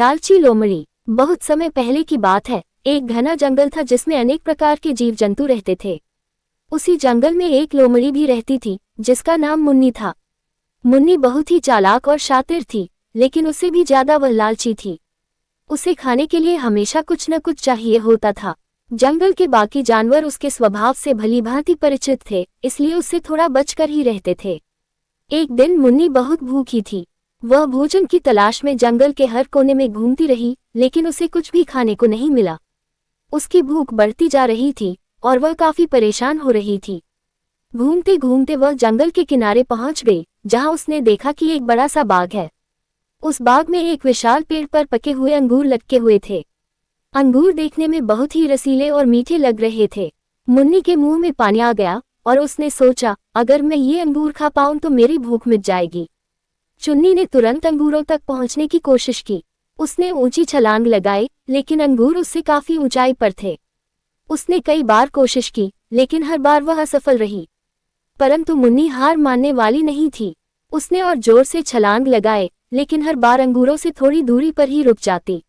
लालची लोमड़ी। बहुत समय पहले की बात है। एक घना जंगल था जिसमें अनेक प्रकार के जीव जंतु रहते थे। उसी जंगल में एक लोमड़ी भी रहती थी जिसका नाम मुन्नी था। मुन्नी बहुत ही चालाक और शातिर थी, लेकिन उससे भी ज्यादा वह लालची थी। उसे खाने के लिए हमेशा कुछ न कुछ चाहिए होता था। जंगल के बाकी जानवर उसके स्वभाव से भलीभांति परिचित थे, इसलिए उससे थोड़ा बचकर ही रहते थे। एक दिन मुन्नी बहुत भूखी थी। वह भोजन की तलाश में जंगल के हर कोने में घूमती रही, लेकिन उसे कुछ भी खाने को नहीं मिला। उसकी भूख बढ़ती जा रही थी और वह काफी परेशान हो रही थी। घूमते घूमते वह जंगल के किनारे पहुंच गई, जहां उसने देखा कि एक बड़ा सा बाग है। उस बाग में एक विशाल पेड़ पर पके हुए अंगूर लटके हुए थे। अंगूर देखने में बहुत ही रसीले और मीठे लग रहे थे। मुन्नी के मुंह में पानी आ गया और उसने सोचा, अगर मैं ये अंगूर खा पाऊं तो मेरी भूख मिट जाएगी। चुन्नी ने तुरंत अंगूरों तक पहुंचने की कोशिश की। उसने ऊंची छलांग लगाई, लेकिन अंगूर उससे काफी ऊंचाई पर थे। उसने कई बार कोशिश की, लेकिन हर बार वह असफल रही। परंतु मुन्नी हार मानने वाली नहीं थी। उसने और जोर से छलांग लगाए, लेकिन हर बार अंगूरों से थोड़ी दूरी पर ही रुक जाती।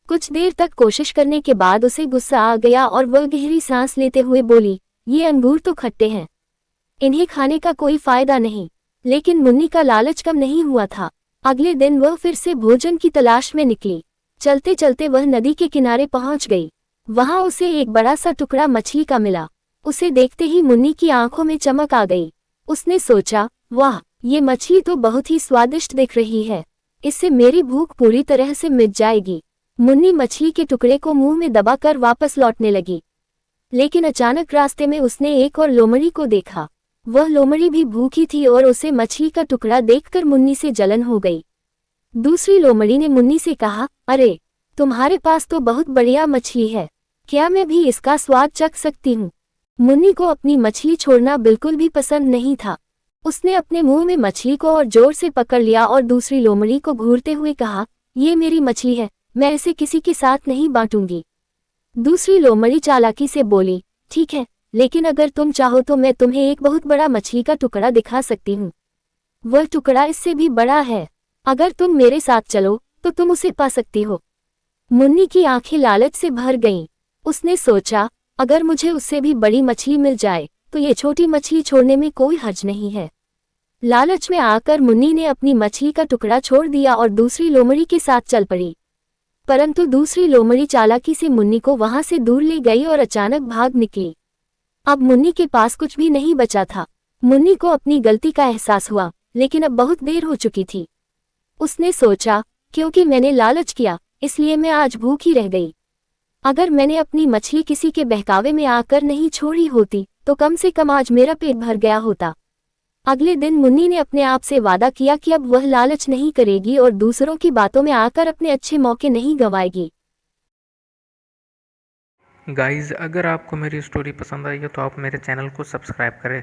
कुछ देर तक कोशिश करने के बाद उसे गुस्सा आ गया और वह गहरी सांस लेते हुए बोली, ये अंगूर तो खट्टे हैं, इन्हें खाने का कोई फायदा नहीं। लेकिन मुन्नी का लालच कम नहीं हुआ था। अगले दिन वह फिर से भोजन की तलाश में निकली। चलते चलते वह नदी के किनारे पहुंच गई। वहां उसे एक बड़ा सा टुकड़ा मछली का मिला। उसे देखते ही मुन्नी की आंखों में चमक आ गई। उसने सोचा, वाह, ये मछली तो बहुत ही स्वादिष्ट दिख रही है, इससे मेरी भूख पूरी तरह से मिट जाएगी। मुन्नी मछली के टुकड़े को मुंह में दबाकर वापस लौटने लगी। लेकिन अचानक रास्ते में उसने एक और लोमड़ी को देखा। वह लोमड़ी भी भूखी थी और उसे मछली का टुकड़ा देखकर मुन्नी से जलन हो गई। दूसरी लोमड़ी ने मुन्नी से कहा, अरे, तुम्हारे पास तो बहुत बढ़िया मछली है, क्या मैं भी इसका स्वाद चख सकती हूँ? मुन्नी को अपनी मछली छोड़ना बिल्कुल भी पसंद नहीं था। उसने अपने मुंह में मछली को और जोर से पकड़ लिया और दूसरी लोमड़ी को घूरते हुए कहा, ये मेरी मछली है, मैं इसे किसी के साथ नहीं बांटूंगी। दूसरी लोमड़ी चालाकी से बोली, ठीक है, लेकिन अगर तुम चाहो तो मैं तुम्हें एक बहुत बड़ा मछली का टुकड़ा दिखा सकती हूँ। वह टुकड़ा इससे भी बड़ा है। अगर तुम मेरे साथ चलो तो तुम उसे पा सकती हो। मुन्नी की आंखें लालच से भर गईं। उसने सोचा, अगर मुझे उससे भी बड़ी मछली मिल जाए तो ये छोटी मछली छोड़ने में कोई हर्ज नहीं है। लालच में आकर मुन्नी ने अपनी मछली का टुकड़ा छोड़ दिया और दूसरी लोमड़ी के साथ चल पड़ी। परंतु दूसरी लोमड़ी चालाकी से मुन्नी को वहां से दूर ले गई और अचानक भाग निकली। अब मुन्नी के पास कुछ भी नहीं बचा था। मुन्नी को अपनी गलती का एहसास हुआ, लेकिन अब बहुत देर हो चुकी थी। उसने सोचा, क्योंकि मैंने लालच किया, इसलिए मैं आज भूखी रह गई। अगर मैंने अपनी मछली किसी के बहकावे में आकर नहीं छोड़ी होती तो कम से कम आज मेरा पेट भर गया होता। अगले दिन मुन्नी ने अपने आप से वादा किया कि अब वह लालच नहीं करेगी और दूसरों की बातों में आकर अपने अच्छे मौके नहीं गंवाएगी। गाइज़, अगर आपको मेरी स्टोरी पसंद आई है तो आप मेरे चैनल को सब्सक्राइब करें।